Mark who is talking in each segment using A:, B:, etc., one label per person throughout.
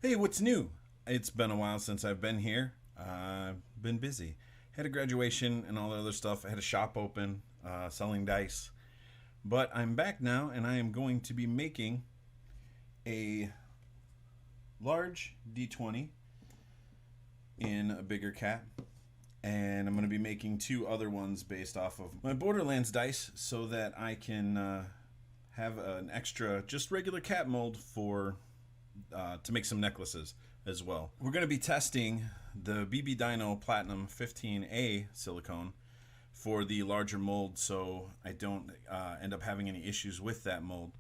A: Hey, what's new? It's been a while since I've been here. I've been busy. Had a graduation and all the other stuff. I had a shop open selling dice. But I'm back now and I am going to be making a large D20 in a bigger cap. And I'm going to be making two other ones based off of my Borderlands dice so that I can have an extra, just regular cap mold for to make some necklaces as well. We're going to be testing the BB Dino Platinum 15A silicone for the larger mold so I don't end up having any issues with that mold.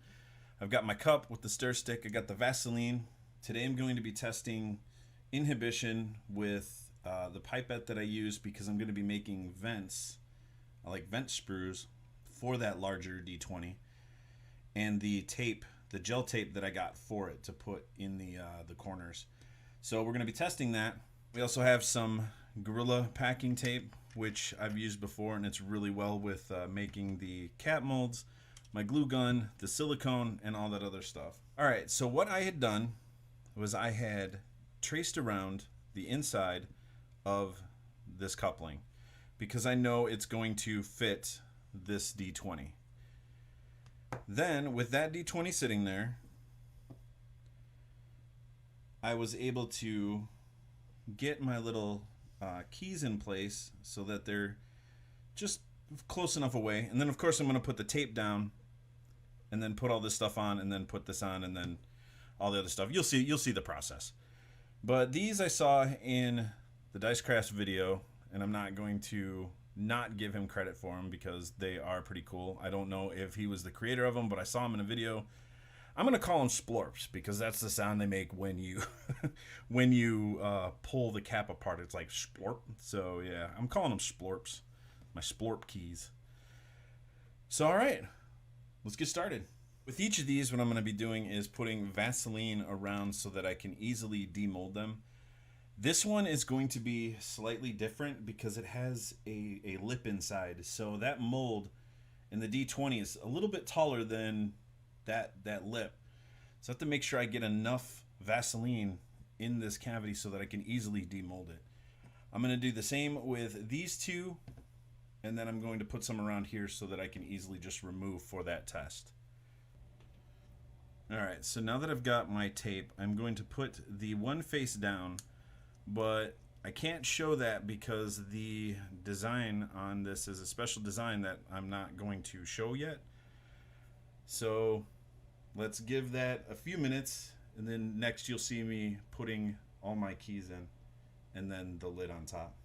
A: I've got my cup with the stir stick. I got the Vaseline. Today I'm going to be testing inhibition with the pipette that I use because I'm going to be making vents, like vent sprues for that larger D20, and the tape, the gel tape that I got for it to put in the corners. So we're going to be testing that. We also have some Gorilla packing tape, which I've used before, and it's really well with making the cap molds, my glue gun, the silicone, and all that other stuff. All right, so what I had done was I had traced around the inside of this coupling because I know it's going to fit this D20. Then with that D20 sitting there, I was able to get my little keys in place so that they're just close enough away. And then of course I'm going to put the tape down and then put all this stuff on and then put this on and then all the other stuff. You'll see the process. But these I saw in the Dicecraft video, and I'm not going to not give him credit for them because they are pretty cool. I don't know if he was the creator of them, but I saw him in a video. I'm gonna call them splorps because that's the sound they make when you when you pull the cap apart. It's like splorp. So yeah, I'm calling them splorps. My splorp keys. So all right, let's get started. With each of these, what I'm going to be doing is putting Vaseline around so that I can easily demold them. This one is going to be slightly different because it has a lip inside. So that mold in the D20 is a little bit taller than that lip. So I have to make sure I get enough Vaseline in this cavity so that I can easily demold it. I'm going to do the same with these two, and then I'm going to put some around here so that I can easily just remove for that test. Alright, so now that I've got my tape, I'm going to put the one face down, but I can't show that because the design on this is a special design that I'm not going to show yet. So let's give that a few minutes, and then next you'll see me putting all my keys in, and then the lid on top.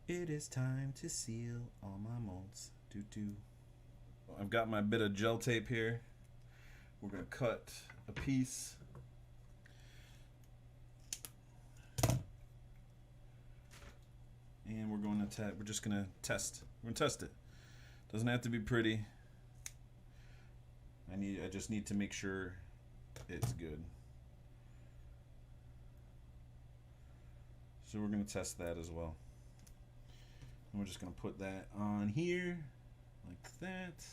A: It is time to seal all my molds. Doo-doo. I've got my bit of gel tape here. We're going to cut a piece. And we're just going to test. We're going to test it. Doesn't have to be pretty. I just need to make sure it's good. So we're going to test that as well. And we're just going to put that on here like that.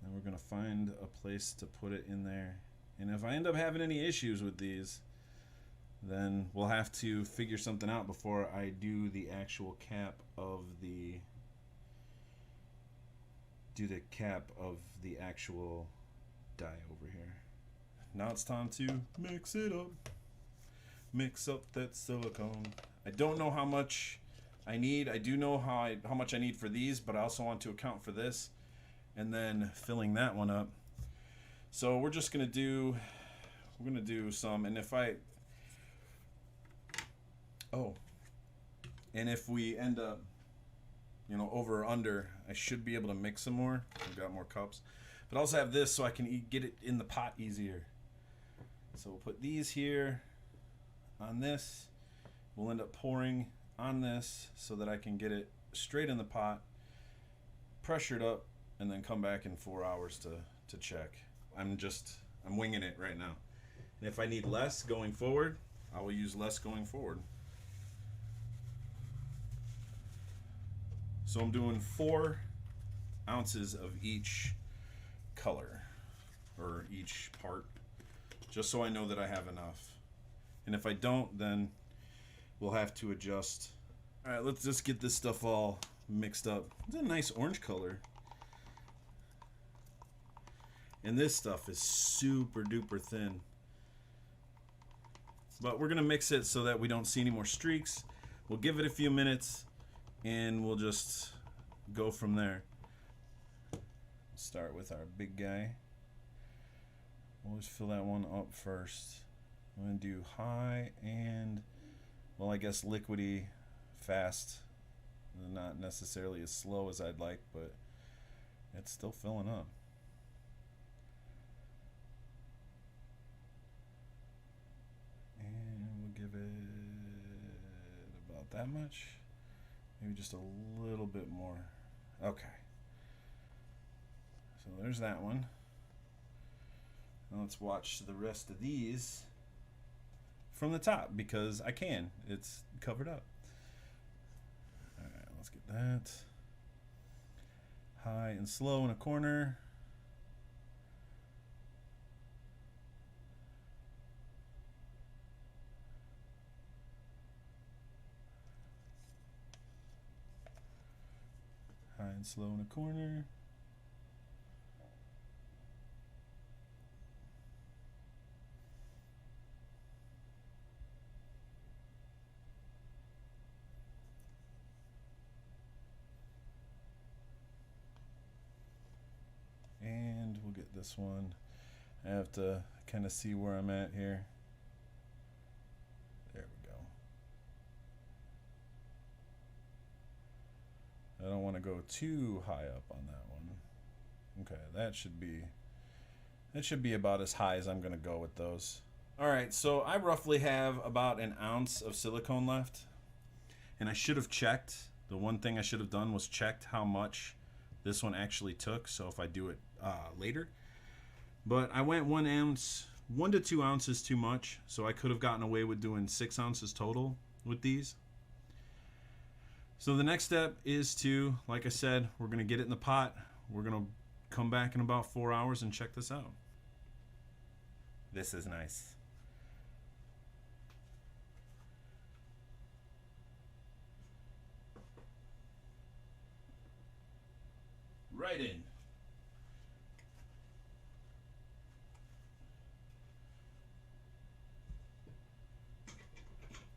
A: And we're going to find a place to put it in there. And if I end up having any issues with these, then we'll have to figure something out before I do the actual cap of the actual die over here. Now it's time to mix it up. Mix up that silicone. I don't know how much I need. I do know how much I need for these, but I also want to account for this. And then filling that one up. So we're gonna do some, and if we end up, over or under, I should be able to mix some more. I've got more cups, but I also have this so I can get it in the pot easier. So we'll put these here on this. We'll end up pouring on this so that I can get it straight in the pot, pressured up, and then come back in 4 hours to check. I'm winging it right now. And if I need less going forward, I will use less going forward. So I'm doing 4 ounces of each color, or each part. just so I know that I have enough. And if I don't, then we'll have to adjust. All right, let's just get this stuff all mixed up. It's a nice orange color. And this stuff is super duper thin. But we're gonna mix it so that we don't see any more streaks. We'll give it a few minutes and we'll just go from there. Start with our big guy. Always fill that one up first. I'm gonna do high and, well, I guess liquidy fast. Not necessarily as slow as I'd like, but it's still filling up. And we'll give it about that much. Maybe just a little bit more. Okay. So there's that one. Now let's watch the rest of these from the top because I can. It's covered up. Alright, let's get that. High and slow in a corner. High and slow in a corner. And we'll get this one. I have to kind of see where I'm at here. There we go. I don't want to go too high up on that one. Okay, that should be about as high as I'm going to go with those. All right, so I roughly have about an ounce of silicone left. And I should have checked. The one thing I should have done was checked how much this one actually took, so if I do it later. But I went 1 ounce, 1 to 2 ounces too much, so I could have gotten away with doing 6 ounces total with these. So the next step is to, like I said, we're going to get it in the pot. We're going to come back in about 4 hours and check this out. This is nice. Right in.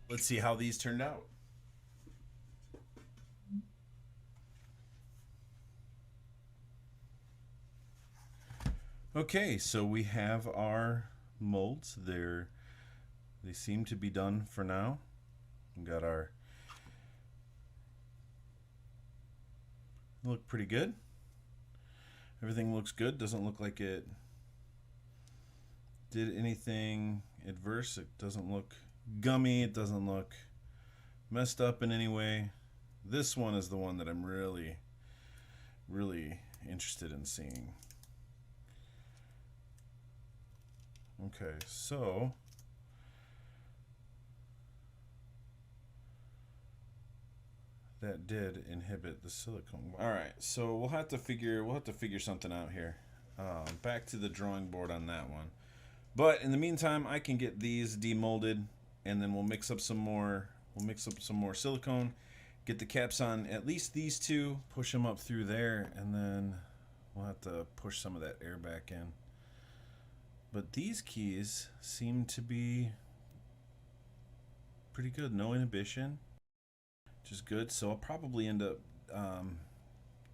A: Let's see how these turned out. Okay, so we have our molds. They seem to be done for now. We got our, look pretty good. Everything looks good. Doesn't look like it did anything adverse. It doesn't look gummy. It doesn't look messed up in any way. This one is the one that I'm really interested in seeing. Okay, so that did inhibit the silicone. All right, so we'll have to figure something out here. Back to the drawing board on that one. But in the meantime, I can get these demolded, and then we'll mix up some more. We'll mix up some more silicone. Get the caps on at least these two. Push them up through there, and then we'll have to push some of that air back in. But these keys seem to be pretty good. No inhibition, which is good. So I'll probably end up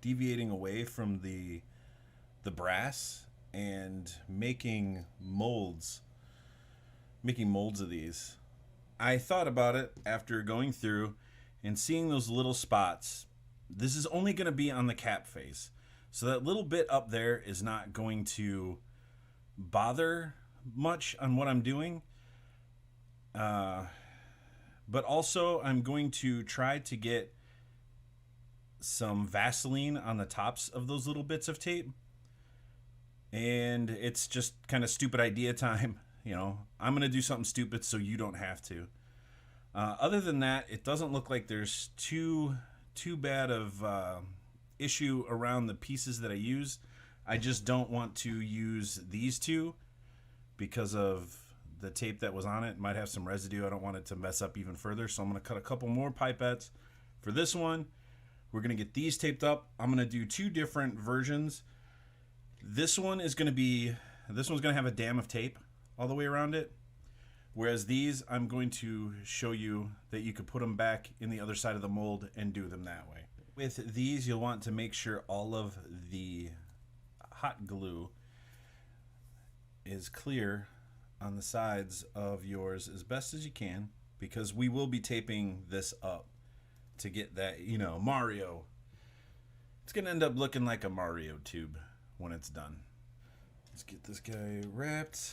A: deviating away from the brass and making molds of these. I thought about it after going through and seeing those little spots. This is only going to be on the cap face, so that little bit up there is not going to bother much on what I'm doing. But also I'm going to try to get some Vaseline on the tops of those little bits of tape. And it's just kind of stupid idea time. You know, I'm going to do something stupid so you don't have to. Other than that, it doesn't look like there's too bad of issue around the pieces that I use. I just don't want to use these two because of the tape that was on it. It might have some residue. I don't want it to mess up even further, so I'm going to cut a couple more pipettes for this one. We're going to get these taped up. I'm going to do two different versions. This one's going to have a dam of tape all the way around it. Whereas these, I'm going to show you that you could put them back in the other side of the mold and do them that way. With these, you'll want to make sure all of the hot glue is clear on the sides of yours as best as you can, because we will be taping this up to get that, you know, Mario. It's going to end up looking like a Mario tube when it's done. Let's get this guy wrapped.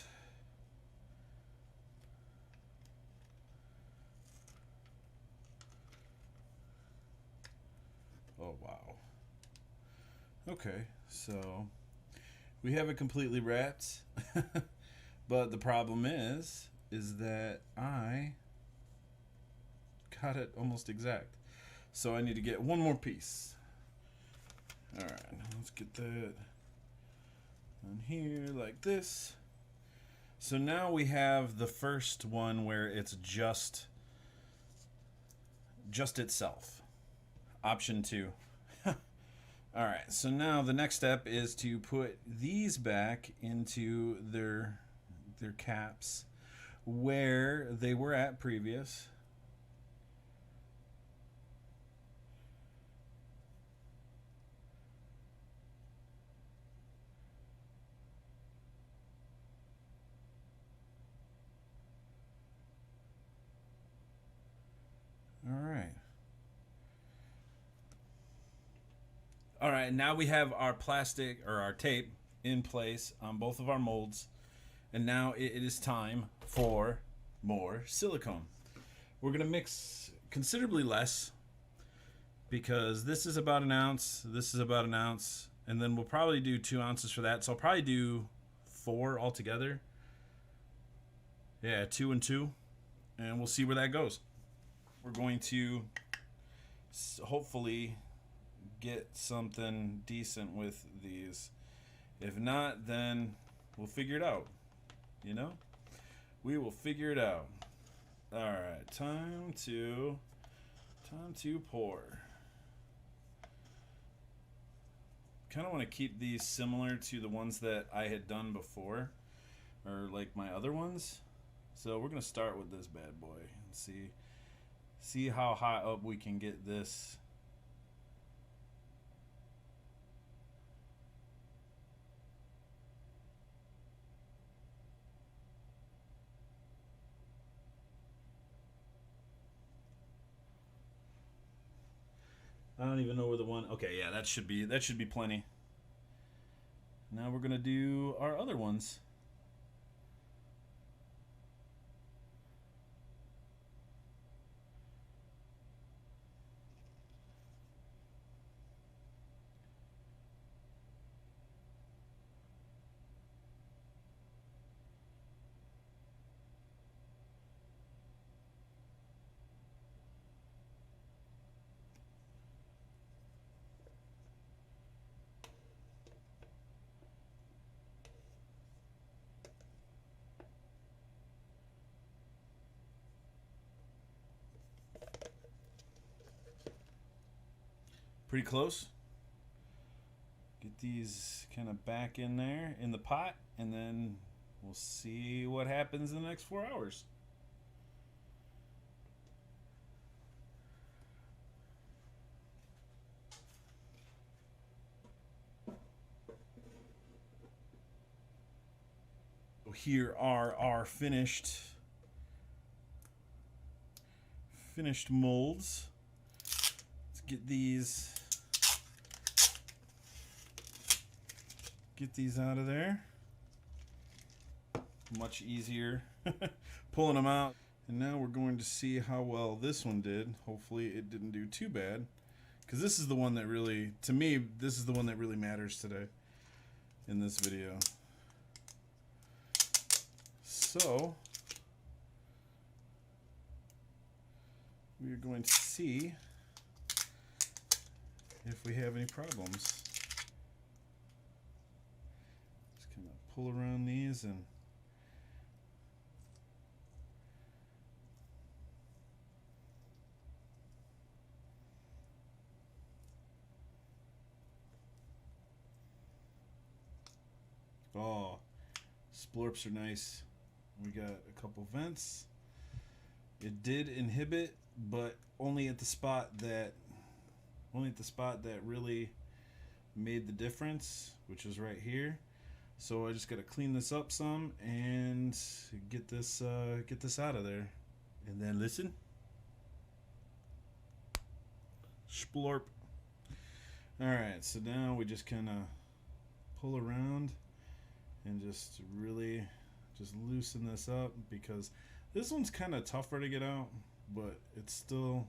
A: Oh, wow. Okay, so we have it completely wrapped. But the problem is that I got it almost exact. So I need to get one more piece. All right, let's get that on here like this. So now we have the first one where it's just itself. Option 2. All right, so now the next step is to put these back into their caps where they were at previous. All right, now we have our plastic or our tape in place on both of our molds. And now it is time for more silicone. We're gonna mix considerably less because this is about an ounce, this is about an ounce, and then we'll probably do 2 ounces for that. So I'll probably do 4 altogether. Yeah, 2 and 2, and we'll see where that goes. We're going to hopefully get something decent with these. If not, then we'll figure it out. You know, we will figure it out. All right, time to pour. Kind of want to keep these similar to the ones that I had done before, or like my other ones. So we're gonna start with this bad boy and see how high up we can get this. I don't even know where the one. Okay, yeah, that should be plenty. Now we're gonna do our other ones. Pretty close. Get these kind of back in there in the pot, and then we'll see what happens in the next 4 hours. Here are our finished molds. Let's get these out of there. Much easier pulling them out. And now we're going to see how well this one did. Hopefully it didn't do too bad, because this is the one that really, to me, this is the one that really matters today in this video. So we are going to see if we have any problems. Just kind of pull around these and Oh, splorps are nice. We got a couple vents. It did inhibit, but only at the spot that really made the difference, which is right here. So I just got to clean this up some and get this out of there. And then listen. Splorp. All right, so now we just kind of pull around and just really just loosen this up, because this one's kind of tougher to get out, but it's still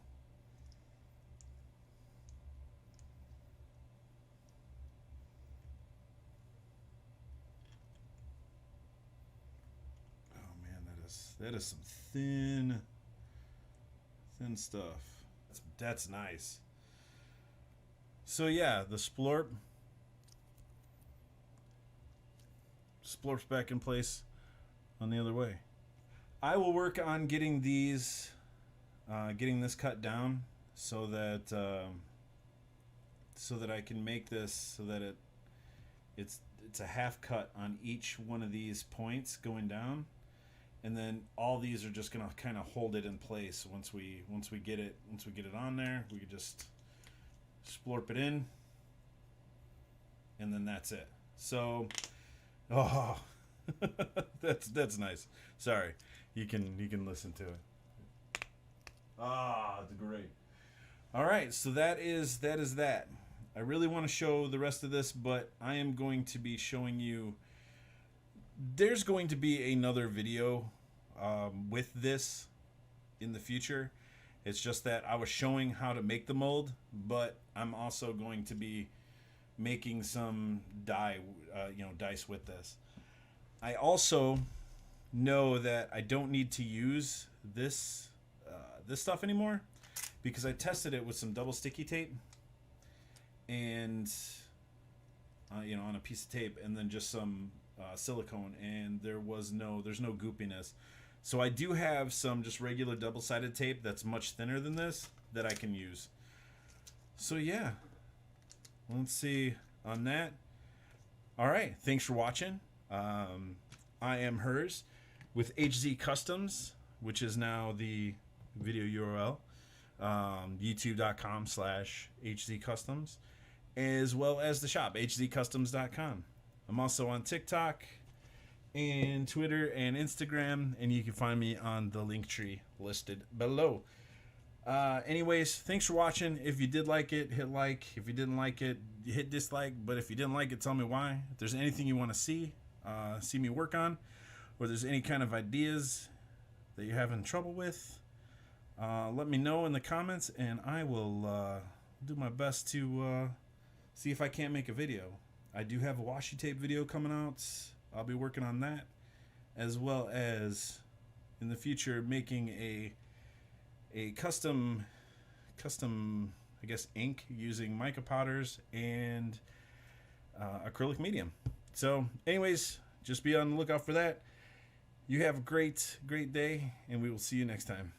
A: that is some thin stuff. That's nice. So yeah, the splorp's back in place on the other way. I will work on getting these, getting this cut down so that I can make this so that it's a half cut on each one of these points going down. And then all these are just gonna kind of hold it in place. Once we get it on there, we can just splorp it in, and then that's it. So, oh, that's nice. Sorry, you can listen to it. Ah, it's great. All right, so that is that. I really want to show the rest of this, but I am going to be showing you. There's going to be another video with this in the future. It's just that I was showing how to make the mold, but I'm also going to be making some dice with this. I also know that I don't need to use this stuff anymore, because I tested it with some double sticky tape and on a piece of tape, and then just some silicone, and there's no goopiness. So I do have some just regular double-sided tape that's much thinner than this that I can use. So yeah, let's see on that. All right, thanks for watching. I am Hers with HZ Customs, which is now the video URL, youtube.com/HZ Customs, as well as the shop, hzcustoms.com. I'm also on TikTok and Twitter and Instagram, and you can find me on the link tree listed below. Anyways, thanks for watching. If you did like it, hit like. If you didn't like it, hit dislike. But if you didn't like it, tell me why. If there's anything you want to see me work on, or there's any kind of ideas that you're having trouble with, let me know in the comments, and I will do my best to see if I can't make a video. I do have a washi tape video coming out. I'll be working on that, as well as in the future making a custom I guess ink using mica powders and acrylic medium. So anyways, just be on the lookout for that. You have a great day, and we will see you next time.